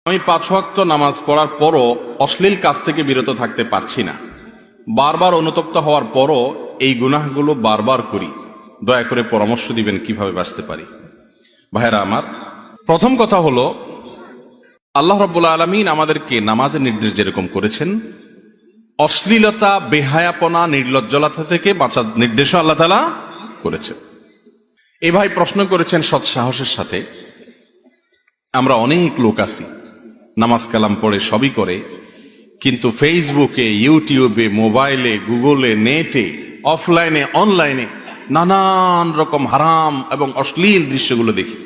আমি 5 ওয়াক্ত নামাজ পড়ার পরও অশ্লীল কাজ থেকে বিরত থাকতে পারছি না। বারবার অনুতপ্ত হওয়ার পরও এই গুনাহগুলো বারবার করি। দয়া করে পরামর্শ দিবেন কিভাবে বাঁচতে পারি। ভাইরা আমার, প্রথম কথা হলো, আল্লাহ রাব্বুল আলামিন আমাদেরকে নামাজের নির্দেশ যেরকম করেছেন, অশ্লীলতা, বেহায়াপনা, নির্লজ্জলতা থেকে বাঁচার নির্দেশও আল্লাহ তাআলা করেছেন। এই ভাই প্রশ্ন করেছেন সৎ সাহসের সাথে, আমরা অনেক লোক আছি নামাজ কালাম পড়ে সবই করে, কিন্তু ফেসবুকে, ইউটিউবে, মোবাইলে, গুগলে, নেটে, অফলাইনে, অনলাইনে নানান রকম হারাম এবং অশ্লীল দৃশ্যগুলো দেখি।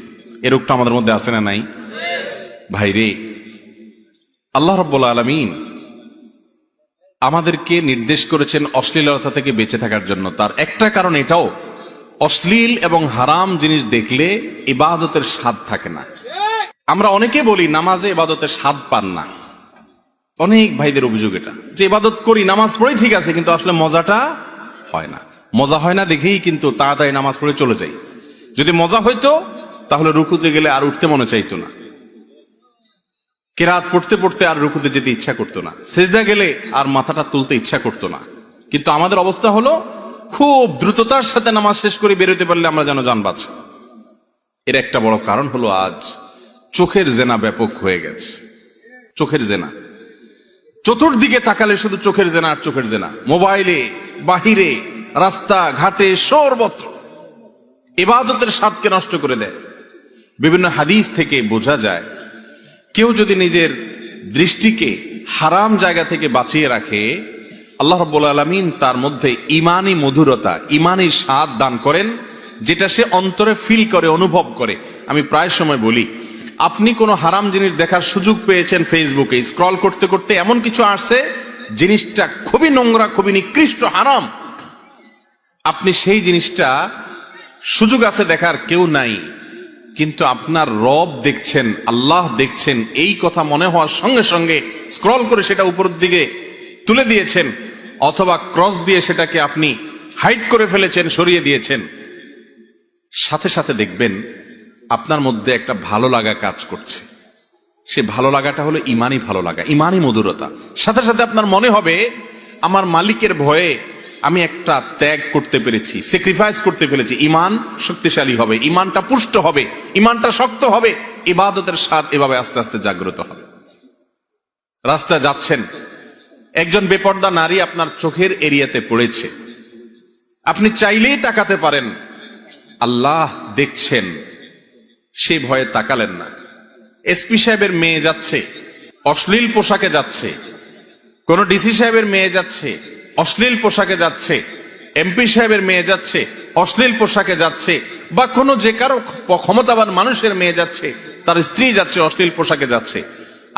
এ রোগটা আমাদের মধ্যে আছে না নাই? ভাইরে, আল্লাহ রাব্বুল আলামিন আমাদেরকে নির্দেশ করেছেন অশ্লীলতা থেকে বেঁচে থাকার জন্য। তার একটা কারণ এটাও, অশ্লীল এবং হারাম জিনিস দেখলে ইবাদতের স্বাদ থাকে না। আমরা অনেকে বলি নামাজে ইবাদতের স্বাদ পান না। অনেক ভাইদের অভিযোগ এটা, যে ইবাদত করি, নামাজ পড়ি ঠিক আছে, কিন্তু আসলে মজাটা হয় না। মজা হয় না দেখেই কিন্তু তাড়াতাড়ি নামাজ পড়ে চলে যাই। যদি মজা হইতো তাহলে রুকুতে গেলে আর উঠতে মনে চাইতো না, কিরাত পড়তে পড়তে আর রুকুতে যেতে ইচ্ছা করতো না, সিজদা গেলে আর মাথাটা তুলতে ইচ্ছা করতো না। কিন্তু আমাদের অবস্থা হলো, খুব দ্রুততার সাথে নামাজ শেষ করে বেরোতে পারলে আমরা যেন জান বাঁচি। এর একটা বড় কারণ হলো আজ চোখের জেনা ব্যাপক হয়ে গেছে। চোখের জেনা, চতুর্দিকে তাকালে শুধু চোখের জেনা আর চোখের জেনা। মোবাইলে, বাহিরে, রাস্তা ঘাটে, সর্বত্র ইবাদতের স্বাদকে নষ্ট করে দেয়। বিভিন্ন হাদিস থেকে বোঝা যায়, কেউ যদি নিজের দৃষ্টিকে হারাম জায়গা থেকে বাঁচিয়ে রাখে, আল্লাহ রাব্বুল আলামিন তার মধ্যে ইমানি মধুরতা, ইমানি স্বাদ দান করেন, যেটা সে অন্তরে ফিল করে, অনুভব করে। আমি প্রায় সময় বলি, আপনি কোনো হারাম জিনিস দেখার সুযোগ পেয়েছেন, ফেসবুকে স্ক্রল করতে করতে এমন কিছু আসছে, জিনিসটা খুবই নোংরা, খুবই নিকৃষ্ট, হারাম। আপনি সেই জিনিসটা সুযোগ আছে দেখার, কেউ নাই, কিন্তু আপনার রব দেখছেন, আল্লাহ দেখছেন, এই কথা মনে হওয়ার সঙ্গে সঙ্গে স্ক্রল করে সেটা উপরের দিকে তুলে দিয়েছেন, অথবা ক্রস দিয়ে সেটাকে আপনি হাইড করে ফেলেছেন, সরিয়ে দিয়েছেন। সাথে সাথে দেখবেন আপনার মধ্যে একটা ভালো লাগা কাজ করছে। সে ভালো লাগাটা হলো ইমানি ভালো লাগা, ইমানি মধুরতা। সাথে সাথে আপনার মনে হবে, আমার মালিকের ভয়ে আমি একটা ত্যাগ করতে পেরেছি, স্যাক্রিফাইস করতে পেরেছি। ইমান শক্তিশালী হবে, ইমানটা পুষ্ট হবে, ইমানটা শক্ত হবে, ইবাদতের স্বাদ এভাবে আস্তে আস্তে জাগ্রত হবে। রাস্তা যাচ্ছেন, একজন বেপর্দা নারী আপনার চোখের এরিয়াতে পড়েছে, আপনি চাইলেই তাকাতে পারেন, আল্লাহ দেখছেন, সে ভয়ে তাকালেন না। এসপি সাহেবের মেয়ে যাচ্ছে, অশ্লীল পোশাকে যাচ্ছে, কোন ডিসি সাহেবের মেয়ে যাচ্ছে, অশ্লীল পোশাকে যাচ্ছে, এমপি সাহেবের মেয়ে যাচ্ছে, অশ্লীল পোশাকে যাচ্ছে, বা কোনো যে কারো ক্ষমতাবান মানুষের মেয়ে যাচ্ছে, তার স্ত্রী যাচ্ছে, অশ্লীল পোশাকে যাচ্ছে,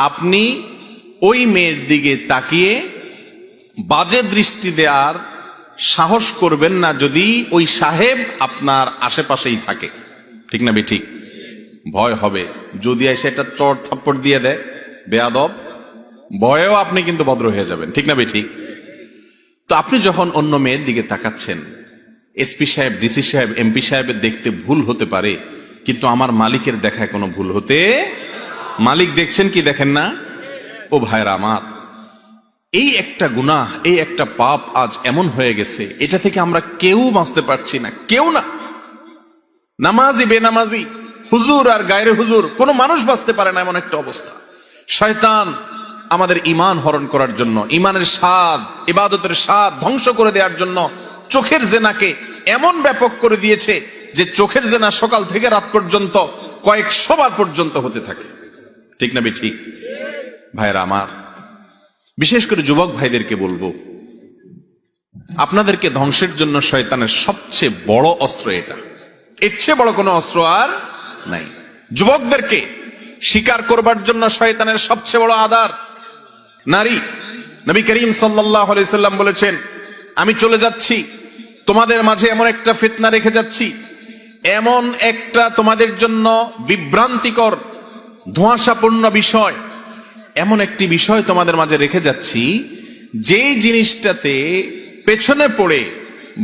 আপনি ওই মেয়ের দিকে তাকিয়ে বাজে দৃষ্টি দেওয়ার সাহস করবেন না যদি ওই সাহেব আপনার আশেপাশেই থাকে। ঠিক না বেঠিক? ভয় হবে, যদি এসে একটা চট থাপ্পড় দিয়ে দেয় বেয়াদব, ভয়েও আপনি কিন্তু ভদ্র হয়ে যাবেন। ঠিক না বেঠিক? তো আপনি যখন অন্য মেয়ের দিকে তাকাচ্ছেন, এসপি সাহেব, ডিসি সাহেব, এমপি সাহেবের দেখতে ভুল হতে পারে, কিন্তু আমার মালিকের দেখায় কোনো ভুল হতে, মালিক দেখছেন কি দেখেন না? ও ভাইরা আমার, এই একটা গুনাহ, এই একটা পাপ আজ এমন হয়ে গেছে, এটা থেকে আমরা কেউ বাঁচতে পারছি না, কেউ না। নামাজি, বেনামাজি, হুজুর আর গায়রে হুজুর, কোনো মানুষ বাঁচতে পারে না, এমন একটা অবস্থা। শয়তান আমাদের ঈমান হরণ করার জন্য, ঈমানের স্বাদ, ইবাদতের স্বাদ ধ্বংস করে দেওয়ার জন্য চোখের জেনাকে এমন ব্যাপক করে দিয়েছে যে চোখের জেনা সকাল থেকে রাত পর্যন্ত কয়েকশো বার পর্যন্ত হতে থাকে। ঠিক না ঠিক? ভাইরা আমার, বিশেষ করে যুবক ভাইদেরকে বলবো, আপনাদেরকে ধ্বংসের জন্য শয়তানের সবচেয়ে বড় অস্ত্র এটা, এর চেয়ে বড় কোনো অস্ত্র আর নাই। যুবকদেরকে শিকার করবার জন্য শয়তানের সবচেয়ে বড় আধার নারী। নবী করিম সাল্লাল্লাহু আলাইহি সাল্লাম বলেছেন, আমি চলে যাচ্ছি, তোমাদের মাঝে এমন একটা ফিতনা রেখে যাচ্ছি, এমন একটা তোমাদের জন্য বিভ্রান্তিকর, ধোঁয়াশাপূর্ণ বিষয়, এমন একটি বিষয় তোমাদের মাঝে রেখে যাচ্ছি, যেই জিনিসটাতে পেছনে পড়ে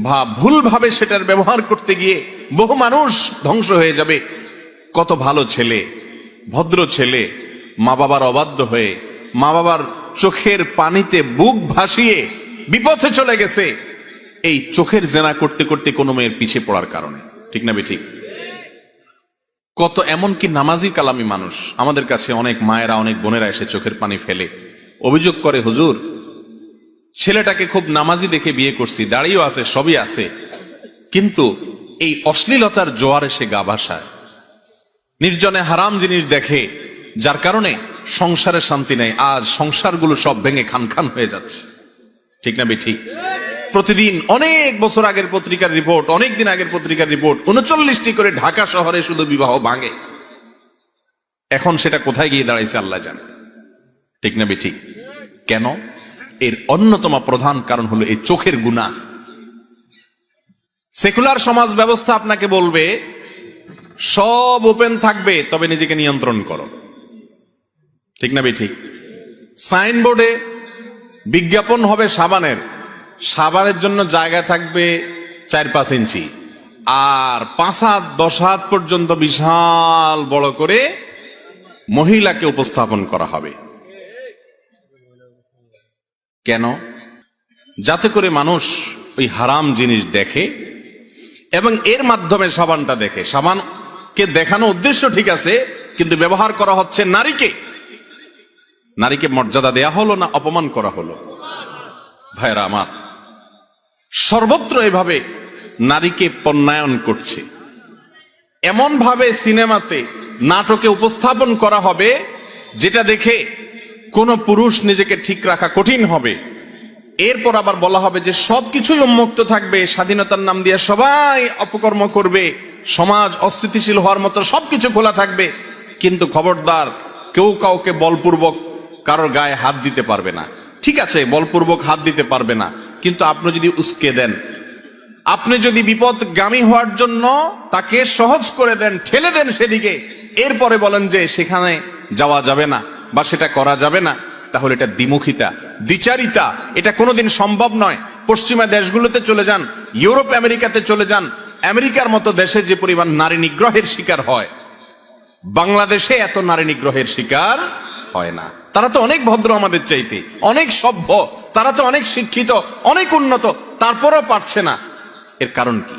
বা ভুলভাবে সেটার ব্যবহার করতে গিয়ে বহু মানুষ ধ্বংস হয়ে যাবে। কত ভালো ছেলে, ভদ্র ছেলে, মা বাবার অবাধ্য হয়ে, মা বাবার চোখের পানিতে বুক ভাসিয়ে বিপথে চলে গেছে এই চোখের জেনা করতে করতে কোনো মেয়ের পিছে পড়ার কারণে। ঠিক না বেঠিক? কত এমনকি নামাজি কালামি মানুষ আমাদের কাছে, অনেক মায়েরা অনেক বোনেরা এসে চোখের পানি ফেলে অভিযোগ করে, হুজুর ছেলেটাকে খুব নামাজি দেখে বিয়ে করছি, দাড়িও আছে, সবই আছে, কিন্তু এই অশ্লীলতার জোয়ারে সে গা ভাসায়, নির্জনে হারাম জিনিস দেখে, যার কারণে সংসারে শান্তি নেই। আজ সংসারগুলো সব ভেঙে খান খান হয়ে যাচ্ছে। ঠিক না বেঠিক? প্রতিদিন অনেক বছর আগের পত্রিকার রিপোর্ট, অনেক দিন আগের পত্রিকার রিপোর্ট, 39টি করে ঢাকা শহরে শুধু বিবাহ ভাঙে। এখন সেটা কোথায় গিয়ে দাঁড়াইছে আল্লাহ জানে। ঠিক না বেঠিক? কেন? এর অন্যতম প্রধান কারণ হলো এই চোখের গুনাহ। সেকুলার সমাজ ব্যবস্থা আপনাকে বলবে সব ওপেন থাকবে, তবে নিজেকে নিয়ন্ত্রণ করো। ঠিক না বেঠিক? সাইনবোর্ডে বিজ্ঞাপন হবে সাবানের, সাবানের জন্য জায়গা থাকবে 4-5 ইঞ্চি, আর 5 হাত 10 হাত পর্যন্ত বিশাল বড় করে মহিলাকে উপস্থাপন করা হবে। কেন? যাতে করে মানুষ ওই হারাম জিনিস দেখে এবং এর মাধ্যমে সাবানটা দেখে। সাবানকে দেখানো উদ্দেশ্য ঠিক আছে, কিন্তু ব্যবহার করা হচ্ছে নারীকে। নারীকে মর্যাদা দেয়া হলো না অপমান করা হলো? ভাইরা আমার, সর্বত্র এভাবে নারীকে পণ্যায়ন করছে। এমন ভাবে সিনেমাতে, নাটকে উপস্থাপন করা হবে যেটা দেখে কোন পুরুষ নিজেকে ঠিক রাখা কঠিন হবে। এরপর আবার বলা হবে যে সবকিছুই উন্মুক্ত থাকবে, স্বাধীনতার নাম দিয়ে সবাই অপকর্ম করবে, সমাজ অস্থিতিশীল হওয়ার মতো সবকিছু খোলা থাকবে, কিন্তু খবরদার কেউ কাউকে বলপূর্বক কারোর গায়ে হাত দিতে পারবে না। ঠিক আছে, বলপূর্বক হাত দিতে পারবে না, কিন্তু আপনি যদি উস্কে দেন, আপনি যদি বিপদগামী হওয়ার জন্য তাকে সহজ করে দেন, ঠেলে দেন সেদিকে, এরপরে বলেন যে সেখানে যাওয়া যাবে না বা সেটা করা যাবে না, তাহলে এটা দ্বিমুখিতা, দ্বিচারিতা। এটা কোনোদিন সম্ভব নয়। পশ্চিমা দেশগুলোতে চলে যান, ইউরোপ আমেরিকাতে চলে যান, আমেরিকার মতো দেশে যে পরিমাণ নারী নিগ্রহের শিকার হয়, বাংলাদেশে এত নারী নিগ্রহের শিকার হয় না। তারা তো অনেক ভদ্র আমাদের চাইতে, অনেক সভ্য, তারা তো অনেক শিক্ষিত, অনেক উন্নত, তারপরও পারছে না। এর কারণ কি?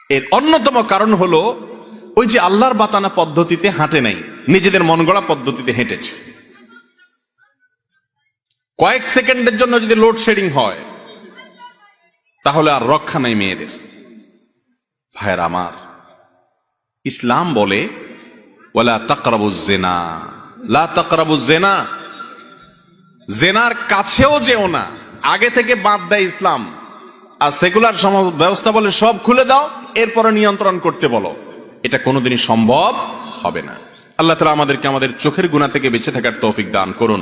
এর অন্যতম কারণ হলো ওই যে আল্লাহর বাতানা পদ্ধতিতে হাঁটে নাই, নিজেদের মন গড়া পদ্ধতিতে হেঁটেছে। কয়েক সেকেন্ডের জন্য যদি লোডশেডিং হয় তাহলে আর রক্ষা নাই মেয়েদের। ভাইয়ের আমার, ইসলাম বলে ওয়ালা তাকরাবুজ জিনা, লা তাকরাবুজ জিনা, জেনার কাছেও যেও না, আগে থেকে বাদ দেয় ইসলাম। আর সেকুলার সমাজ ব্যবস্থা বলে সব খুলে দাও, এরপরে নিয়ন্ত্রণ করতে বলো। এটা কোনোদিনই সম্ভব হবে না। আল্লাহ তাআলা আমাদেরকে আমাদের চোখের গুনাহ থেকে বেঁচে থাকার তৌফিক দান করুন।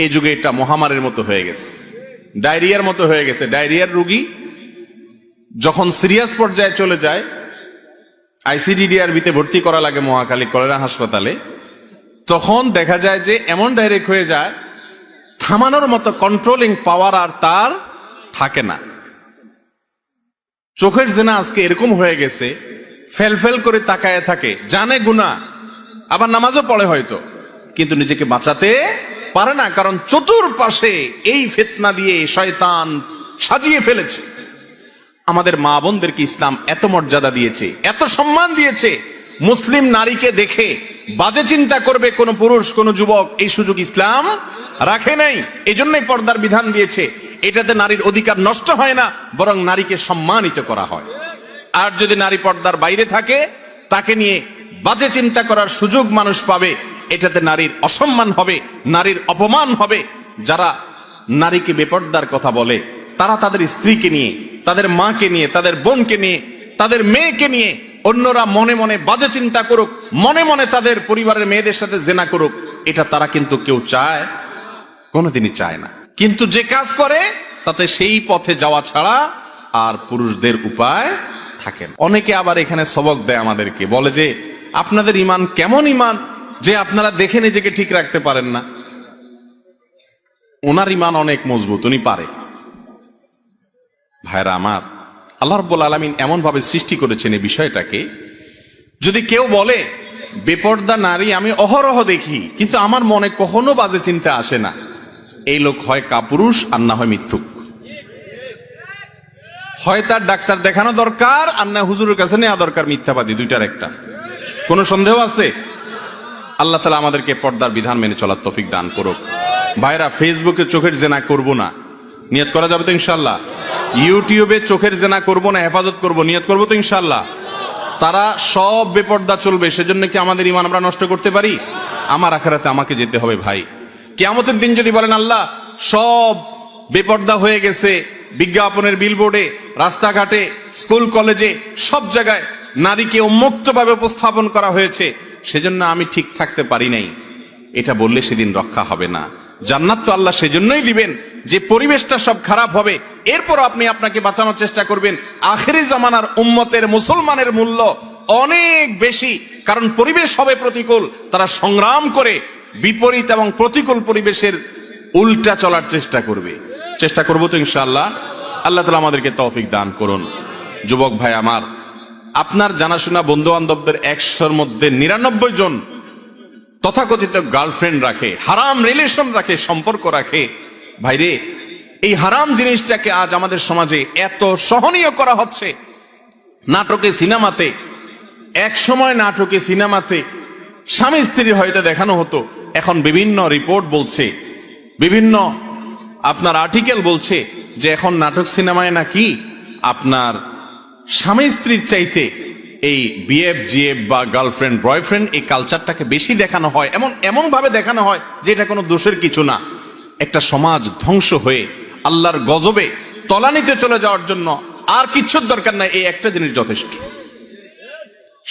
এই যুগে এটা মহামারীর মতো হয়ে গেছে, ডায়রিয়ার মতো হয়ে গেছে। ডায়রিয়ার রোগী যখন সিরিয়াস পর্যায়ে চলে যায়, আইসিডিডিআরবিতে ভর্তি করা লাগে মহাখালী কলেরা হাসপাতালে, তখন দেখা যায় যে এমন ডাইরেক্ট হয়ে যায়, থামানোর মতো কন্ট্রোলিং পাওয়ার আর তার থাকে না। চোখের জেনা আজকে এরকম হয়ে গেছে, ফেল ফেল করে তাকায় থাকে, জানে গুনাহ, আবার নামাজও পড়ে হয়তো, কিন্তু নিজেকে বাঁচাতে পারে না, কারণ চতুর্পাশে এই ফিতনা দিয়ে শয়তান সাজিয়ে ফেলেছে। আমাদের মা বোনদেরকে ইসলাম এত মর্যাদা দিয়েছে, এত সম্মান দিয়েছে, মুসলিম নারীকে দেখে বাজে চিন্তা করবে কোন পুরুষ, কোন যুবক, এই সুযোগ ইসলাম রাখে নাই। এই জন্যই পর্দার বিধান দিয়েছে। এটাতে নারীর অধিকার নষ্ট হয় না, বরং নারীকে সম্মানিত করা হয়। আর যদি নারী পর্দার বাইরে থাকে, তাকে নিয়ে বাজে চিন্তা করার সুযোগ মানুষ পাবে, এটাতে নারীর অসম্মান হবে, নারীর অপমান হবে। যারা নারীকে বেপর্দার কথা বলে, তারা তাদের স্ত্রীকে নিয়ে, তাদের মাকে নিয়ে, তাদের বোনকে নিয়ে, তাদের মেয়েকে নিয়ে অন্যরা মনে মনে বাজে চিন্তা করুক, মনে মনে তাদের পরিবারের মেয়েদের সাথে জেনা করুক, এটা তারা কিন্তু কেউ চায়, কোনোদিনই চায় না। কিন্তু যে কাজ করে তাতে সেই পথে যাওয়া ছাড়া আর পুরুষদের উপায় থাকে না। অনেকে আবার এখানে সবক দেয় আমাদেরকে, বলে যে আপনাদের ঈমান কেমন ঈমান যে আপনারা দেখে নিজেকে ঠিক রাখতে পারেন না। ওনার ঈমান অনেক মজবুত, উনি পারে। ভাইরা আমার, আল্লাহ রাব্বুল আলামিন এমন ভাবে সৃষ্টি করেছেন এই বিষয়টাকে, যদি কেউ বলে বেপর্দা নারী আমি অহরহ দেখি, কিন্তু আমার মনে কখনো বাজে চিন্তা আসে না। এই লোক হয় কাপুরুষ আর না হয় মিথ্যুক, হয় তার ডাক্তার দেখানো দরকার আর না হুজুরের কাছে নেওয়া দরকার মিথ্যাবাদী, দুইটার একটা। কোন সন্দেহ আছে? আল্লাহ তাআলা আমাদেরকে পর্দার বিধান মেনে চলার তৌফিক দান করুক। ভাইরা, ফেসবুকে চোখের জেনা করব না, নিয়ত করা যাবে তো ইনশাআল্লাহ? ইউটিউবে চোখের জেনা করব না, হেফাজত করব, নিয়ত করব তো ইনশাআল্লাহ? তারা সব বেপর্দা চলবে, সেজন্য কি আমাদের ঈমান আমরা নষ্ট করতে পারি? আমার আখিরাতে আমাকে যেতে হবে ভাই। কিয়ামতের দিন যদি বলেন আল্লাহ সব বেপর্দা হয়ে গেছে, বিজ্ঞাপনের বিলবোর্ডে, রাস্তাঘাটে, স্কুল কলেজে, সব জায়গায় নারীকে উন্মুক্তভাবে উপস্থাপন করা হয়েছে, সেজন্য আমি ঠিক থাকতে পারি নাই, এটা বললে সেদিন রক্ষা হবে না। জান্নাত তো আল্লাহ সেজন্যই দিবেন যে পরিবেশটা সব খারাপ হবে, এরপর আপনি আপনাকে বাঁচানোর চেষ্টা করবেন। আখেরি জামানার উম্মতের মুসলমানের মূল্য অনেক বেশি, কারণ পরিবেশ হবে প্রতিকূল, তারা সংগ্রাম করে বিপরীত এবং প্রতিকূল পরিবেশের উল্টা চলার চেষ্টা করবে। চেষ্টা করবো তো ইনশাআল্লাহ? আল্লাহ তাআলা আমাদেরকে তৌফিক দান করুন। যুবক ভাই আমার, আপনার জানাশোনা বন্ধু বান্ধবদের 100-র মধ্যে 99 জন তথাকথিত গার্লফ্রেন্ড রাখে, হারাম রিলেশন রাখে, সম্পর্ক রাখে। ভাইরে, এই হারাম জিনিসটাকে আজ আমাদের সমাজে এত সহনীয় করা হচ্ছে। নাটকে, সিনেমাতে, এক সময় নাটকে, সিনেমাতে স্বামী স্ত্রী হয়তো দেখানো হতো, এখন বিভিন্ন রিপোর্ট বলছে, বিভিন্ন আপনার আর্টিকেল বলছে যে এখন নাটক সিনেমায় নাকি আপনার স্বামী স্ত্রীর চাইতে এই বিএফ জিএফ বা গার্লফ্রেন্ড বয়ফ্রেন্ড এই কালচারটাকে বেশি দেখানো হয়, এমন ভাবে দেখানো হয় যে এটা কোনো দোষের কিছু না। একটা সমাজ ধ্বংস হয়ে আল্লাহর গজবে তলানিতে চলে যাওয়ার জন্য আর কিচ্ছুর দরকার নাই, এই একটা জিনিস যথেষ্ট।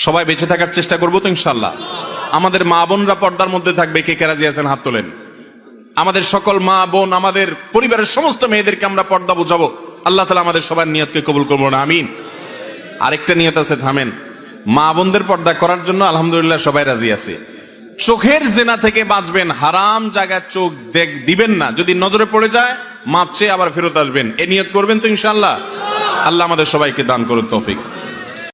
সবাই বেঁচে থাকার চেষ্টা করবো তো ইনশাআল্লাহ? আমাদের মা বোনরা পর্দার মধ্যে থাকবে, কে কে রাজি আছেন হাত তোলেন। আমাদের সকল মা বোন, আমাদের পরিবারের সমস্ত মেয়েদেরকে আমরা পর্দা বোঝাবো। আল্লাহ তাআলা আমাদের সবার নিয়তকে কবুল করবো না, আমিন। আরেকটা নিয়ত আছে, থামেন। মা বোনদের পর্দা করার জন্য আলহামদুলিল্লাহ সবাই রাজি আছে। চোখের জেনা থেকে বাঁচবেন, হারাম জায়গায় চোখ দিবেন না, যদি নজরে পড়ে যায় মাপ চেয়ে আবার ফেরত আসবেন, এ নিয়ত করবেন তো ইনশাআল্লাহ? আল্লাহ আমাদের সবাইকে দান করুন তৌফিক।